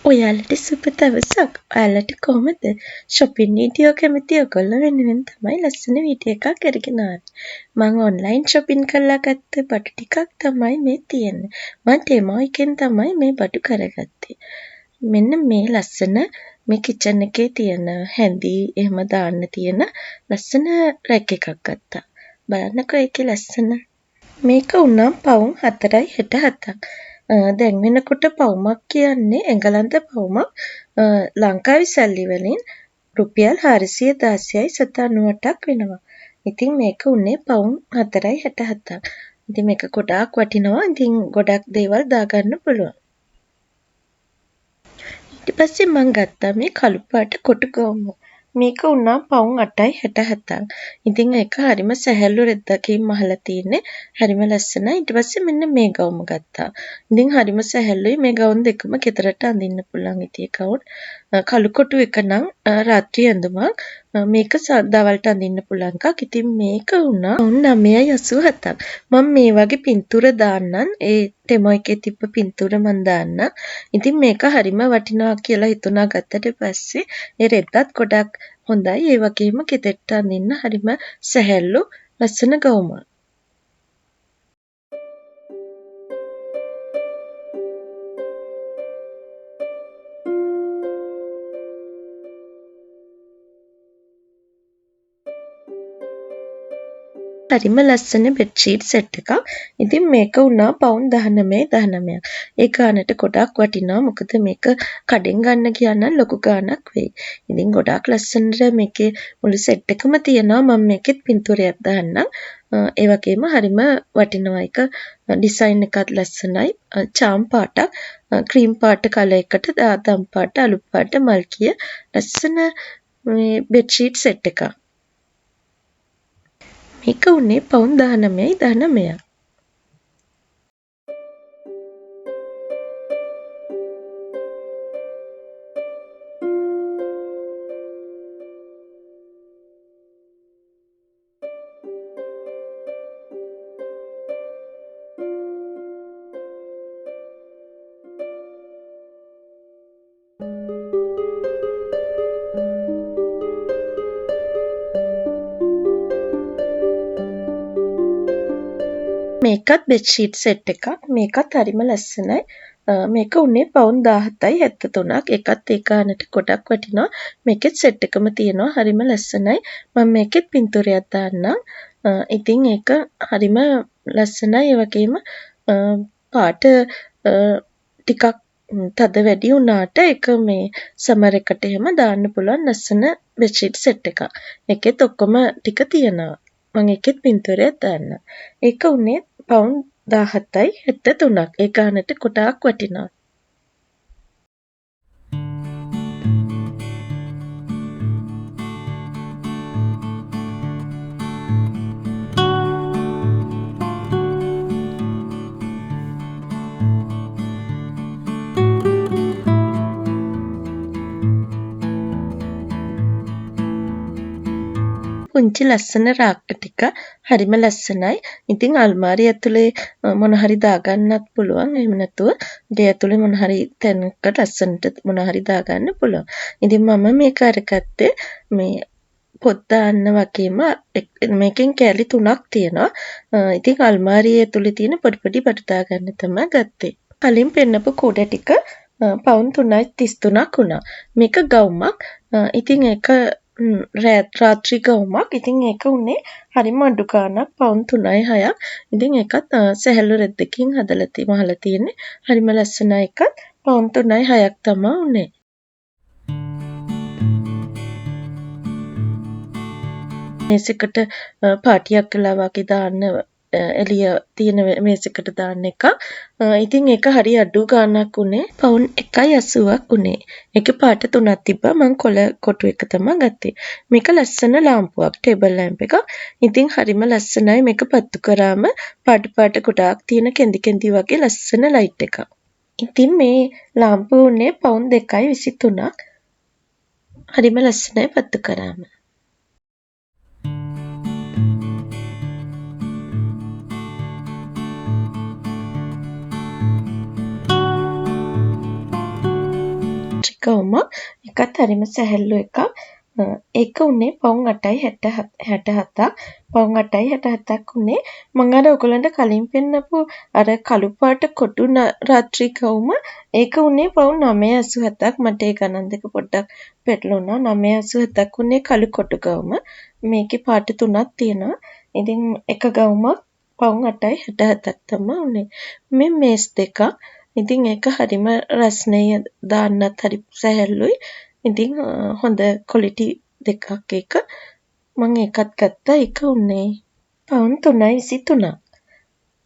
ඔයාලට සුබ දවසක්. ඔයාලට කොහමද? shopping වීඩියෝ කැමති ඔයගොල්ලෝ වෙනුවෙන් තමයි ලස්සන වීඩියෝ එකක් අරගෙන ආවේ. මම online shopping කරලා ගත්ත බඩු ටිකක් තමයි මේ තියෙන්නේ. මම Temu එකෙන් තමයි මේ බඩු කරගත්තේ. මෙන්න මේ ලස්සන මේ kitchen එකේ තියෙන හැඳි එහෙම දාන්න තියෙන ලස්සන රැක් එකක් ගත්තා. බලන්නකෝ ඒකේ ලස්සන. මේක උනම් පවුම් 4.67ක්. දැන් වෙනකොට පවුමක් කියන්නේ එංගලන්ත පවුමක් ලංකාවේ සල්ලි වලින් රුපියල් 416.98ක් වෙනවා. ඉතින් මේක උන්නේ පවුම් 4.67ක්. ඉතින් මේක ගොඩාක් වටිනවා. ඉතින් ගොඩක් දේවල් දාගන්න පුළුවන්. ඊට පස්සේ මම ගත්තා මේ කළු පාට කොටු ගවුම. මේක උනා පවුම් 8.67ක්. ඉතින් ඒක හරිම සැහැල්ලු රෙද්දකින් මහලා තියෙන්නේ. හරිම ලස්සනයි. ඊට පස්සේ මෙන්න මේ ගවුම ගත්තා. ඉතින් හරිම සැහැල්ලුයි. මේ ගවුම් දෙකම ගෙදරට අඳින්න පුළුවන් ඉතින් ගවුම්. කළු කොටු එක නම් රාත්‍රී ඇඳුමක්. මේක දවල්ට අඳින්න පුළුවන් එකක්. ඉතින් මේක උනා 9.87ක්. මම මේ වගේ පින්තූර දාන්නම්. ඒ Temu එකේ තිබ්බ පින්තූර මම දාන්නම්. ඉතින් මේක හරිම වටිනවා කියලා හිතුණා ගත්තට පස්සේ ඒ රෙද්දත් ගොඩක් හොඳයි. ඒ වගේම ගෙදරට අඳින්න හරිම සැහැල්ලු ලස්සන ගවුමක්. හරිම ලස්සන බෙඩ්ෂීට් සෙට් එකක්. ඉතින් මේක උනා පවුන් 19.19ක්. ඒ ගානට ගොඩක් වටිනවා. මොකද මේක කඩෙන් ගන්න ගියා නම් ලොකු ගාණක් වෙයි. ඉතින් ගොඩාක් ලස්සනට මේකේ මුළු සෙට් එකම තියෙනවා. මම මේකෙත් පින්තූරයක් දාන්නම්. ඒ වගේම හරිම වටිනවා. ඒක ඩිසයින් එකත් ලස්සනයි. චාම් පාටක්, ක්‍රීම් පාට කලර් එකට දාතම් පාට, අලු පාට, මල්කිය ලස්සන මේ බෙඩ්ෂීට් සෙට් එකක්. මේක උනේ පවුන් 19.19ක්. මේකත් බෙඩ්ෂීට් සෙට් එකක්. මේකත් හරිම ලස්සනයි. මේක උනේ පවුන් 17.73ක්. ඒකත් ඒ ගානට ගොඩක් වටිනවා. මේකෙත් සෙට් එකම තියෙනවා. හරිම ලස්සනයි. මම මේකෙත් පින්තූරයක් දාන්නම්. ඉතින් ඒක හරිම ලස්සනයි. ඒ වගේම පාට ටිකක් තද වැඩි වුණාට ඒක මේ සමර් එකට එහෙම දාන්න පුළුවන් ලස්සන බෙඩ්ෂීට් සෙට් එකක්. ඒකෙත් ඔක්කොම ටික තියෙනවා. මම ඒකෙත් පින්තූරයක් දාන්නම්. ඒක උනේ පවුන් 17.73ක්. ඒ ගානට ගොඩාක් වටිනවා. පුංචි ලස්සන රාක්ක ටික හරිම ලස්සනයි. ඉතින් අල්මාරිය ඇතුලේ මොන හරි දාගන්නත් පුළුවන්. එහෙම නැතුව ගේ ඇතුලේ මොන හරි තැනක ලස්සනට මොන හරි දාගන්න පුළුවන්. ඉතින් මම මේක අරගත්තේ මේ පොත් දාන්න වගේම මේකෙන් කෑලි 3ක් තියෙනවා. ඉතින් අල්මාරිය ඇතුලේ තියෙන පොඩි පොඩි බඩු දාගන්න තමයි ගත්තේ. කලින් පෙන්නපු කුඩ ටික පවුන් 3.33ක් වුණා. මේක ගවුමක්. ඉතින් ඒක රාත්‍රී ගවුමක්. ඉතින් ඒක උනේ හරිම අඩු ගාණක් පවුන් 3.6ක්. ඉතින් ඒකත් සැහැල්ලු රෙද්දකින් හදලා මහලා තියෙන්නේ. හරිම ලස්සනයි එකත් පවුන් 3.6ක් තමයි උනේ. මේසෙකට පාටියක් කළා වගේ දාන්න එළිය තියෙන මේසෙකට දාන්න එක. ඉතින් ඒක හරි අඩු ගාණක් උනේ පවුන් 1.80ක් උනේ. ඒකේ පාට 3ක් තිබ්බා. මම කොළ කොටු එක තමයි ගත්තේ. මේක ලස්සන ලාම්පුවක්, ටේබල් ලැම්ප් එකක්. ඉතින් හරිම ලස්සනයි. මේක පත්තු කරාම පාට පාට ගොඩාක් තියෙන කෙඳි කෙඳි වගේ ලස්සන ලයිට් එකක්. ඉතින් මේ ලාම්පුව උනේ පවුන් 2.23ක්. හරිම ලස්සනයි පත්තු කරාම. ගවුමක්. ඒකත් හරිම සැහැල්ලු එකක්. ඒක උනේ පවුම් 8.67ක්. පවුම් 8.67ක් උනේ. මම අර ඔයගලන්ට කලින් පෙන්නපු අර කළු පාට කොටු රාත්‍රී ගවුම ඒක උනේ පවුම් 9.87ක්. මට ඒ ගණන් දෙක පොඩ්ඩක් පැටළුණා. 9.87ක් උනේ කළු කොටු ගවුම. මේකේ පාට තුනක් තියෙනවා. ඉතින් එක ගවුමක් පවුම් 8.67ක් තමයි උනේ. මේ මේස් දෙකක්. ඉතින් ඒක හරිම රස්නෙය දාන්නත් හරි සැහැල්ලුයි. ඉතින් හොඳ ක්වොලිටි දෙකක් ඒක. මම ඒකත් ගත්තා. ඒක උනේ පවුම් 3.23ක්.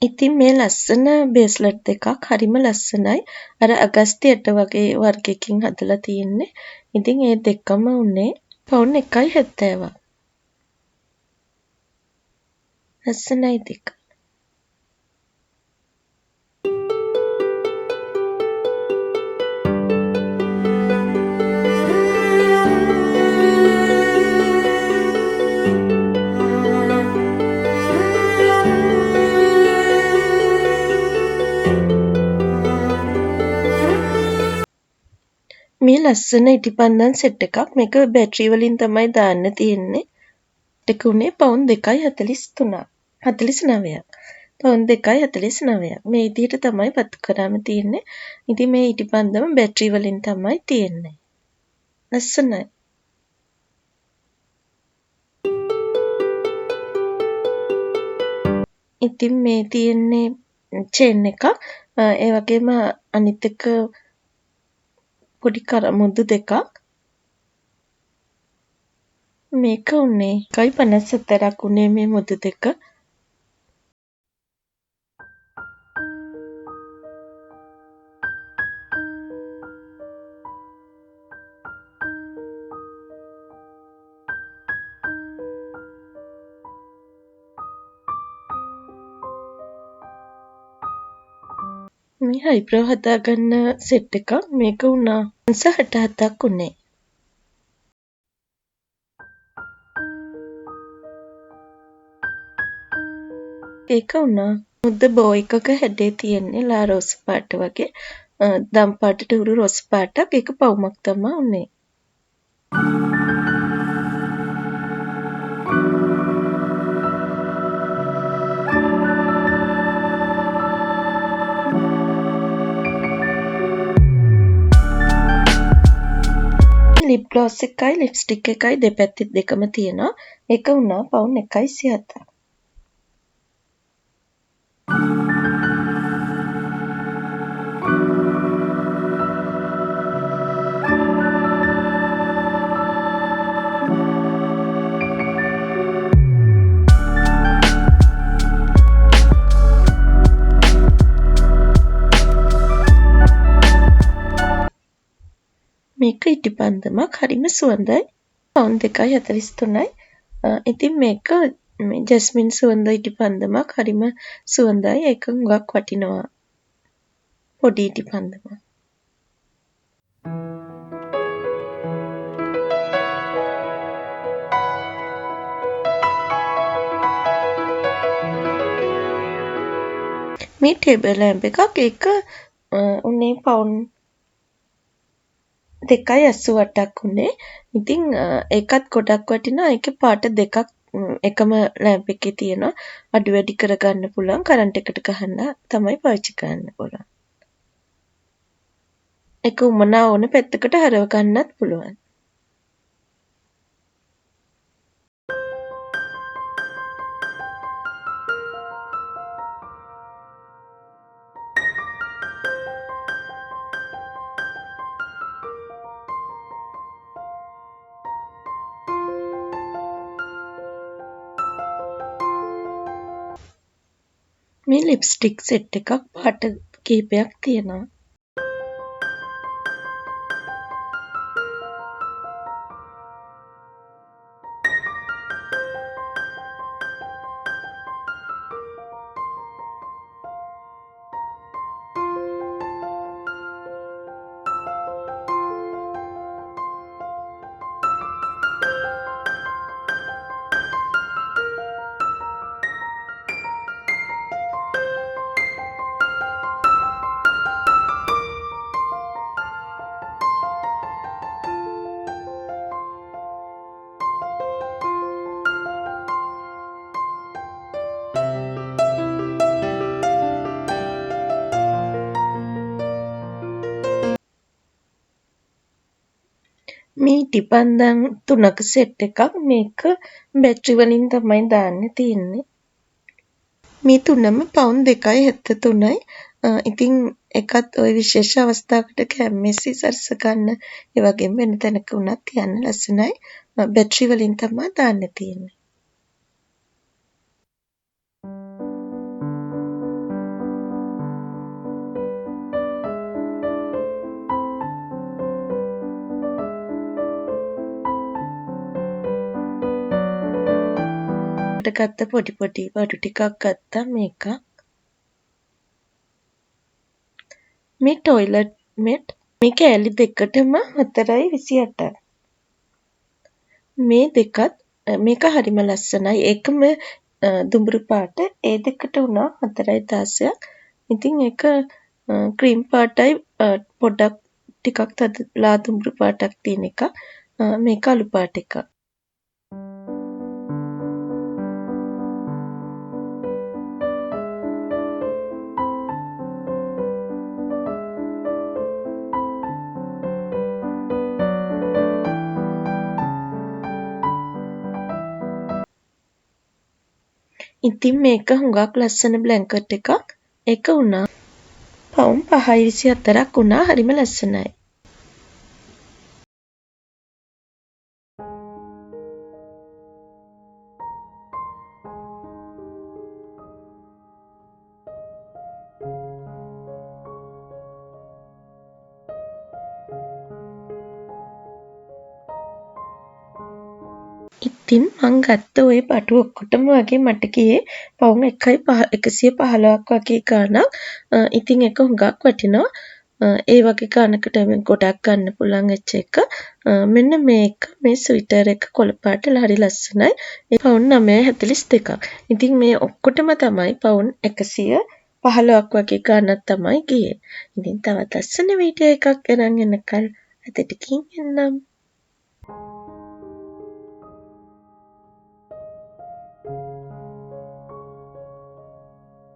ඉතින් මේ ලස්සන බේස්ලට් දෙකක් හරිම ලස්සනයි. අර අගස්තියට වගේ වර්ගයකින් හදලා තියෙන්නේ. ඉතින් ඒ දෙකම උනේ පවුම් 1.70ක්. ලස්සනයි දෙක. මේ ලස්සන ඉටිපන්දම් සෙට් එකක්. මේක බැටරි වලින් තමයි දාන්න තියෙන්නේ. ඒක උනේ පවුම් 2.43ක්. 49ක්. පවුම් 2.49ක්. මේ විදිහට තමයි පත්තු කරාම තියෙන්නේ. ඉතින් මේ ඉටිපන්දම බැටරි වලින් තමයි තියෙන්නේ. ලස්සනයි. ඉතින් මේ තියෙන්නේ චේන් එකක්. ඒ වගේම අනිත් එක පොඩි කරමුදු දෙකක්. මේක උනේ 1.54ක් උනේ මේ මුදු දෙක. මේ හයිබ්‍රෝ හදාගන්න සෙට් එකක්. මේක උනා 67ක් උනේ. ඒක උනා මුද්ද බෝ එකක හැඩේ තියෙන්නේ ලා රෝස පාට වගේ. දම් පාටට උරු රෝස පාටක්. ඒක පවුමක් තමයි උනේ. ලිප් ග්ලොස් එකයි ලිප්ස්ටික් එකයි දෙපැත්තේ දෙකම තියෙනවා. ඒක උනා පවුම් 1.37ක්. මේක ඉටිපන්දමක් හරිම සුවඳයි. පවුම් 2.43යි. ඉතින් මේක ජස්මින් සුවඳ ඉටිපන්දමක් හරිම සුවඳයි. ඒක හුඟක් වටිනවා. පොඩි ඉටිපන්දමක්. මේ ටේබල් ලැම්ප් එකක්. ඒක උනේ පවුම් 2.88ක් උනේ. ඉතින් ඒකත් ගොඩක් වටිනවා. ඒකේ පාට දෙකක් එකම ලැම්ප් එකේ තියෙනවා. අඩු වැඩි කරගන්න පුළුවන්. කරන්ට් එකට ගහන්න තමයි පාවිච්චි කරන්න පුළුවන්. ඒක උමනා ඕන පැත්තකට හරව ගන්නත් පුළුවන්. මේ ලිප්ස්ටික් සෙට් එකක් පාට කීපයක් තියෙනවා. මේ ඉටිපන්දම් 3ක සෙට් එකක්. මේක බැටරි වලින් තමයි දාන්න තියෙන්නේ. මේ තුනම පවුන්ඩ් 2.73යි. ඉතින් එකත් ওই විශේෂ අවස්ථාවකට කැම්මේසි සරස ගන්න ඒ වගේම වෙන තැනක වුණත් තියන්න ලස්සනයි. බැටරි වලින් තමයි දාන්න තියෙන්නේ. ගත්ත පොඩි පොඩි වඩු ටිකක් ගත්තා මේකක්. මේ ටොයිලට් මෙට් මේ කෑලි දෙකටම 4.28යි. මේ දෙකත් මේක හරිම ලස්සනයි. ඒකම දුඹුරු පාට. ඒ දෙකට වුණා 4.16ක්. ඉතින් ඒක ක්‍රීම් පාටයි පොඩක් ටිකක් තදලා දුඹුරු පාටක් තියෙන එකක්. මේක අලු පාට එකක්. ඉතින් මේක හුඟක් ලස්සන බ්ලැන්කට් එකක්. ඒක වුණා පවුම් 5.24ක් වුණා. හරිම ලස්සනයි. ඉතින් මං ගත්ත ওই බටු ඔක්කොටම වගේ මට ගියේ පවුම් 115ක් වගේ ගාණක්. ඉතින් ඒක හුඟක් වටිනවා. ඒ වගේ ගාණකට ගොඩක් ගන්න පුළුවන් වෙච්ච එක. මෙන්න මේක මේ ස්විටර් එක කොළ පාට හරි ලස්සනයි. ඒ පවුම් 9.42ක්. ඉතින් මේ ඔක්කොටම තමයි පවුම් 115ක් වගේ ගාණක් තමයි ගියේ. ඉතින් තවත් ලස්සන වීඩියෝ එකක් අරන් එනකල් අදට ගිහින් එන්නම්.